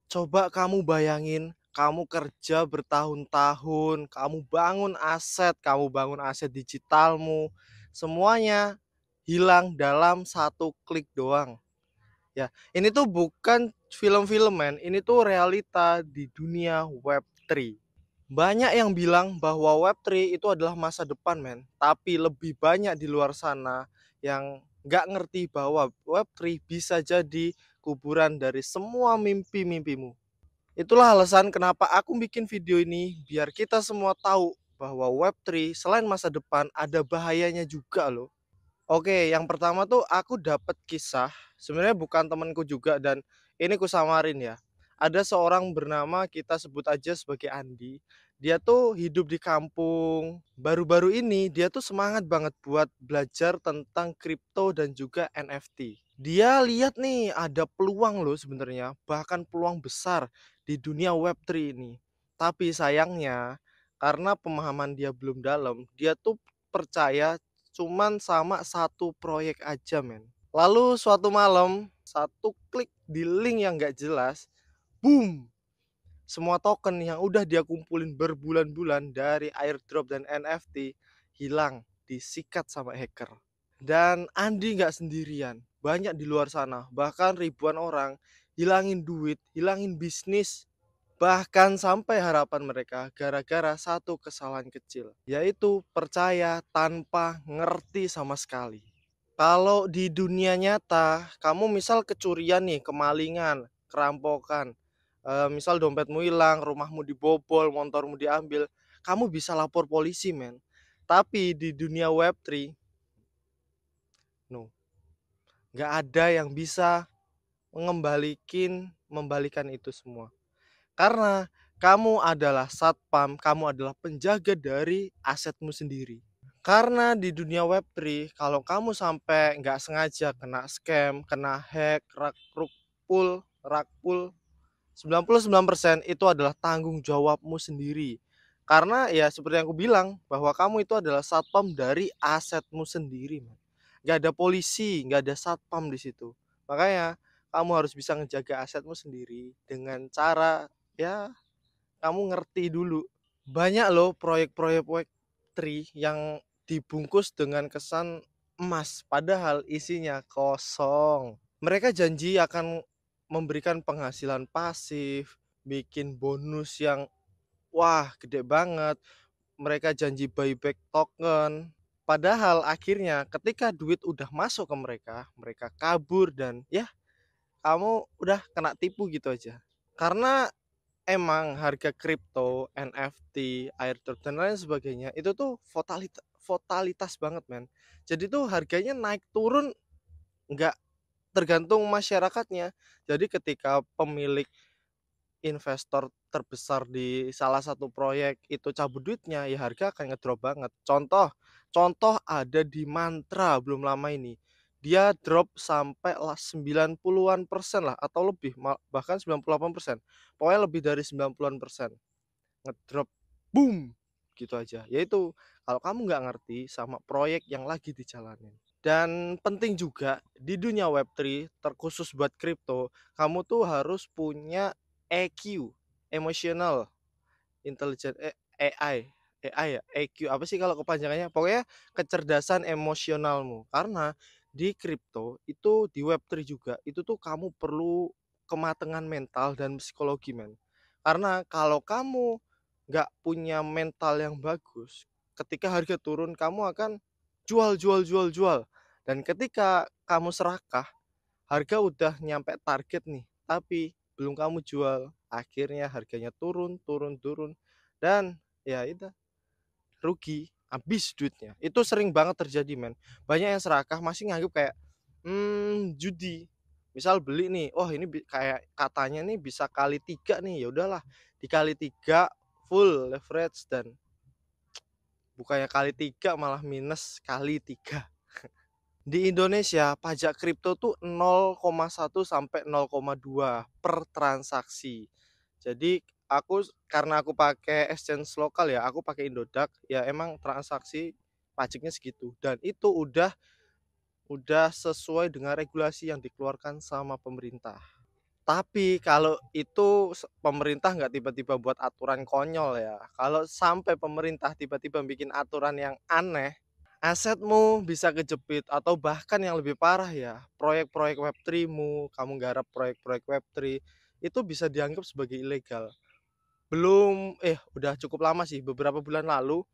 Coba kamu bayangin, kamu kerja bertahun-tahun, kamu bangun aset digitalmu, semuanya hilang dalam satu klik doang. Ya, ini tuh bukan film-film men, ini tuh realita di dunia Web3. Banyak yang bilang bahwa Web3 itu adalah masa depan men, tapi lebih banyak di luar sana yang nggak ngerti bahwa Web3 bisa jadi kuburan dari semua mimpi-mimpimu. Itulah alasan kenapa aku bikin video ini, biar kita semua tahu bahwa Web3 selain masa depan ada bahayanya juga loh. Oke, yang pertama tuh aku dapat kisah, sebenarnya bukan temanku juga dan ini ku samarin ya. Ada seorang bernama kita sebut aja sebagai Andi. Dia tuh hidup di kampung. Baru-baru ini dia tuh semangat banget buat belajar tentang kripto dan juga NFT. Dia lihat nih ada peluang loh sebenarnya, bahkan peluang besar di dunia Web3 ini. Tapi sayangnya karena pemahaman dia belum dalam, dia tuh percaya cuman sama satu proyek aja men. Lalu suatu malam, satu klik di link yang nggak jelas, boom! Semua token yang udah dia kumpulin berbulan-bulan dari airdrop dan NFT hilang, disikat sama hacker. Dan Andi nggak sendirian, banyak di luar sana, bahkan ribuan orang hilangin duit, hilangin bisnis, bahkan sampai harapan mereka gara-gara satu kesalahan kecil, yaitu percaya tanpa ngerti sama sekali. Kalau di dunia nyata, kamu misal kecurian nih, kemalingan, kerampokan, misal dompetmu hilang, rumahmu dibobol, motormu diambil, kamu bisa lapor polisi men. Tapi di dunia Web3, no, nggak ada yang bisa membalikan itu semua. Karena kamu adalah satpam, kamu adalah penjaga dari asetmu sendiri. Karena di dunia Web3, kalau kamu sampai nggak sengaja kena scam, kena hack, rakpul, 99% itu adalah tanggung jawabmu sendiri. Karena ya seperti yang aku bilang, bahwa kamu itu adalah satpam dari asetmu sendiri. Man. Nggak ada polisi, nggak ada satpam di situ. Makanya kamu harus bisa ngejaga asetmu sendiri dengan cara ya kamu ngerti dulu. Banyak loh proyek-proyek Web3 yang dibungkus dengan kesan emas, padahal isinya kosong. Mereka janji akan memberikan penghasilan pasif, bikin bonus yang wah gede banget. Mereka janji buyback token. Padahal akhirnya ketika duit udah masuk ke mereka, mereka kabur dan ya kamu udah kena tipu gitu aja. Karena emang harga kripto, NFT, airdrop dan lain sebagainya itu tuh volatilitas banget men. Jadi tuh harganya naik turun nggak tergantung masyarakatnya. Jadi ketika pemilik investor terbesar di salah satu proyek itu cabut duitnya, ya harga akan ngedrop banget. Contoh, contoh ada di Mantra belum lama ini. Dia drop sampai lah 90-an persen lah atau lebih, bahkan 98%. Pokoknya lebih dari 90-an persen. Ngedrop, boom, gitu aja. Yaitu kalau kamu nggak ngerti sama proyek yang lagi dijalanin. Dan penting juga di dunia Web3 terkhusus buat kripto, kamu tuh harus punya EQ, emotional intelligent AI ya, EQ apa sih kalau kepanjangannya? Pokoknya kecerdasan emosionalmu. Karena di kripto itu di Web3 juga itu tuh kamu perlu kematangan mental dan psikologi men. Karena kalau kamu nggak punya mental yang bagus, ketika harga turun kamu akan jual jual jual jual. Dan ketika kamu serakah, harga udah nyampe target nih, tapi belum kamu jual. Akhirnya harganya turun, turun, turun. Dan ya itu rugi, habis duitnya. Itu sering banget terjadi, men. Banyak yang serakah masih nganggep kayak judi. Misal beli nih, oh ini kayak katanya nih bisa kali 3 nih. Ya udahlah, dikali 3 full leverage dan bukannya kali 3 malah minus kali 3. Di Indonesia, pajak kripto tuh 0,1 sampai 0,2 per transaksi. Jadi karena aku pakai exchange lokal ya, aku pakai Indodax, ya emang transaksi pajaknya segitu dan itu udah sesuai dengan regulasi yang dikeluarkan sama pemerintah. Tapi kalau itu pemerintah nggak tiba-tiba buat aturan konyol ya, kalau sampai pemerintah tiba-tiba bikin aturan yang aneh, asetmu bisa kejepit atau bahkan yang lebih parah ya, proyek-proyek Web3-mu, kamu garap proyek-proyek Web3, itu bisa dianggap sebagai ilegal. Udah cukup lama sih, beberapa bulan lalu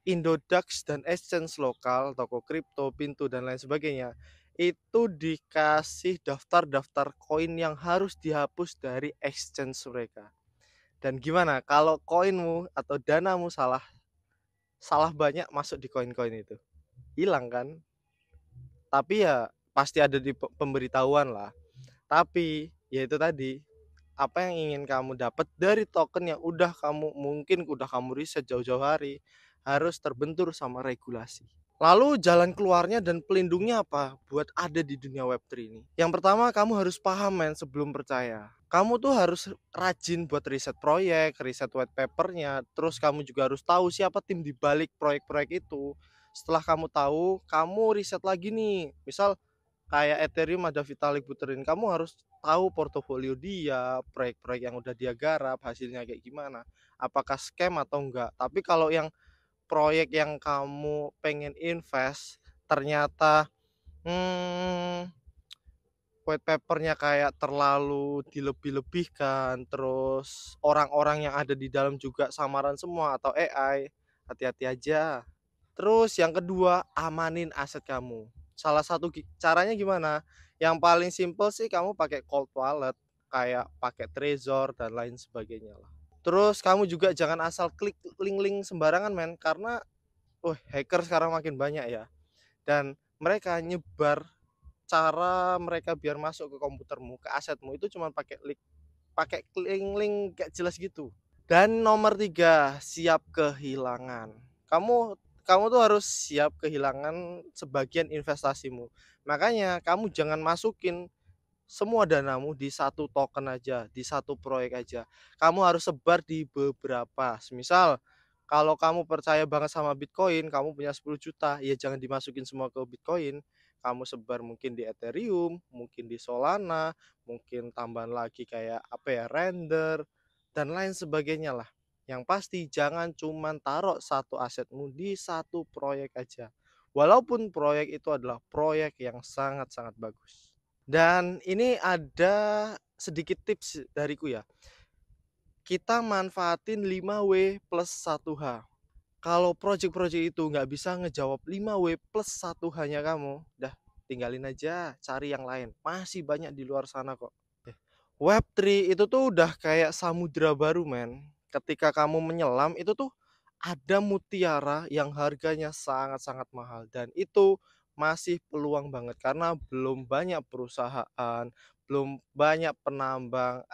Indodax dan exchange lokal, toko kripto, Pintu dan lain sebagainya, itu dikasih daftar-daftar koin yang harus dihapus dari exchange mereka. Dan gimana kalau koinmu atau danamu salah salah banyak masuk di koin-koin itu? Hilang kan? Tapi ya pasti ada di pemberitahuan lah. Tapi ya itu tadi, apa yang ingin kamu dapat dari token yang udah kamu riset jauh-jauh hari, harus terbentur sama regulasi. Lalu jalan keluarnya dan pelindungnya apa buat ada di dunia Web3 ini? Yang pertama, kamu harus paham men sebelum percaya. Kamu tuh harus rajin buat riset proyek, riset white papernya, terus kamu juga harus tahu siapa tim di balik proyek-proyek itu. Setelah kamu tahu, kamu riset lagi nih. Misal kayak Ethereum ada Vitalik Buterin, kamu harus tahu portofolio dia, proyek-proyek yang udah dia garap, hasilnya kayak gimana. Apakah scam atau enggak. Tapi kalau yang proyek yang kamu pengen invest ternyata white papernya kayak terlalu dilebih-lebihkan, terus orang-orang yang ada di dalam juga samaran semua atau AI, hati-hati aja. Terus yang kedua, amanin aset kamu. Salah satu caranya gimana? Yang paling simple sih kamu pakai cold wallet, kayak pakai Trezor dan lain sebagainya lah. Terus kamu juga jangan asal klik link-link sembarangan men, karena hacker sekarang makin banyak ya. Dan mereka nyebar cara mereka biar masuk ke komputermu, ke asetmu itu cuma pakai link-link gak jelas gitu. Dan nomor tiga, siap kehilangan. Kamu kamu tuh harus siap kehilangan sebagian investasimu. Makanya kamu jangan masukin semua danamu di satu token aja, di satu proyek aja. Kamu harus sebar di beberapa. Misal kalau kamu percaya banget sama Bitcoin, kamu punya 10 juta, ya jangan dimasukin semua ke Bitcoin. Kamu sebar mungkin di Ethereum, mungkin di Solana, mungkin tambahan lagi kayak apa ya, Render dan lain sebagainya lah. Yang pasti jangan cuman taruh satu asetmu di satu proyek aja. Walaupun proyek itu adalah proyek yang sangat-sangat bagus. Dan ini ada sedikit tips dariku ya. Kita manfaatin 5W plus 1H. Kalau project-project itu nggak bisa ngejawab 5W plus 1H-nya kamu, dah tinggalin aja, cari yang lain. Masih banyak di luar sana kok. Web3 itu tuh udah kayak samudra baru men. Ketika kamu menyelam itu tuh ada mutiara yang harganya sangat-sangat mahal dan itu masih peluang banget karena belum banyak perusahaan, belum banyak penambang.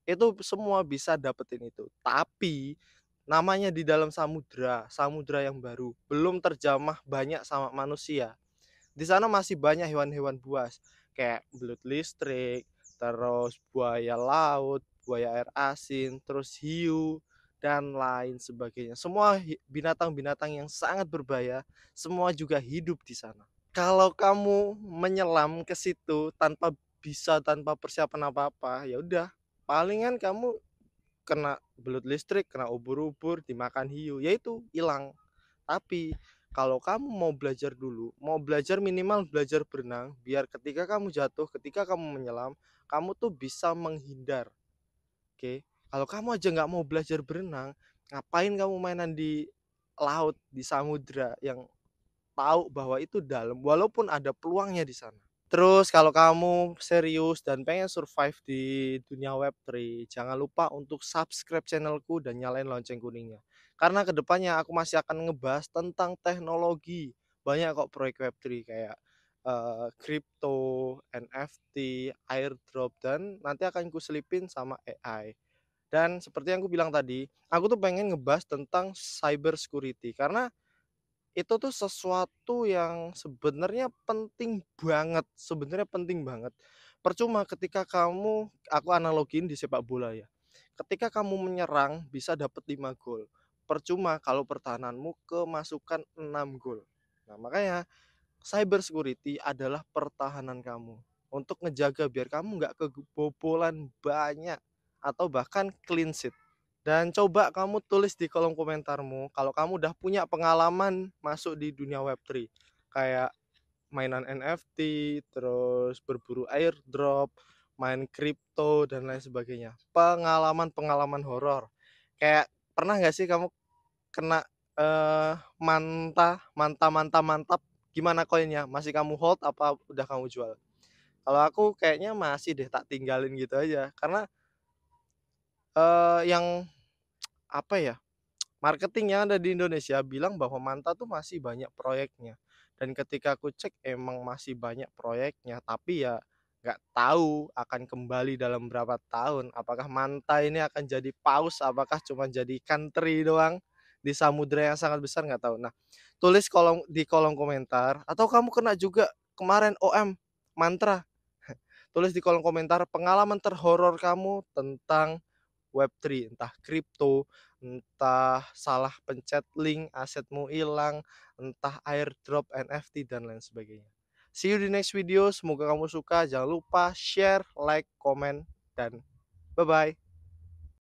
Itu semua bisa dapetin itu. Tapi namanya di dalam samudra, samudra yang baru, belum terjamah banyak sama manusia. Di sana masih banyak hewan-hewan buas kayak belut listrik, terus buaya laut, buaya air asin, terus hiu dan lain sebagainya. Semua binatang-binatang yang sangat berbahaya, semua juga hidup di sana. Kalau kamu menyelam ke situ tanpa persiapan apa-apa, ya udah, palingan kamu kena belut listrik, kena ubur-ubur, dimakan hiu, ya itu hilang. Tapi kalau kamu mau belajar dulu, mau belajar minimal belajar berenang, biar ketika kamu jatuh, ketika kamu menyelam, kamu tuh bisa menghindar. Oke, kalau kamu aja nggak mau belajar berenang, ngapain kamu mainan di laut, di samudra yang tahu bahwa itu dalam, walaupun ada peluangnya di sana. Terus kalau kamu serius dan pengen survive di dunia Web3, jangan lupa untuk subscribe channelku dan nyalain lonceng kuningnya. Karena kedepannya aku masih akan ngebahas tentang teknologi. Banyak kok proyek Web3 kayak crypto, NFT, airdrop, dan nanti akan kuselipin sama AI. Dan seperti yang aku bilang tadi, aku tuh pengen ngebahas tentang cyber security karena itu tuh sesuatu yang sebenarnya penting banget. Percuma ketika aku analogin di sepak bola ya. Ketika kamu menyerang bisa dapat 5 gol. Percuma kalau pertahananmu kemasukan 6 gol. Nah, makanya cyber security adalah pertahanan kamu. untuk ngejaga biar kamu nggak kebobolan banyak atau bahkan clean sheet. Dan coba kamu tulis di kolom komentarmu kalau kamu udah punya pengalaman masuk di dunia Web3, kayak mainan NFT, terus berburu airdrop, main kripto dan lain sebagainya. Pengalaman-pengalaman horor. Kayak pernah nggak sih kamu kena mantap, gimana koinnya? Masih kamu hold apa udah kamu jual? Kalau aku kayaknya masih deh, tak tinggalin gitu aja. Karena yang apa ya, marketing yang ada di Indonesia bilang bahwa Manta tuh masih banyak proyeknya. Dan ketika aku cek emang masih banyak proyeknya, tapi ya nggak tahu akan kembali dalam berapa tahun. Apakah Manta ini akan jadi paus, apakah cuma jadi country doang di samudera yang sangat besar, nggak tahu. Nah, tulis di kolom komentar atau kamu kena juga kemarin OM mantra. Tulis di kolom komentar pengalaman terhoror kamu tentang Web3, entah kripto, entah salah pencet link, asetmu hilang, entah airdrop, NFT, dan lain sebagainya. See you di next video, semoga kamu suka. Jangan lupa share, like, komen, dan bye-bye.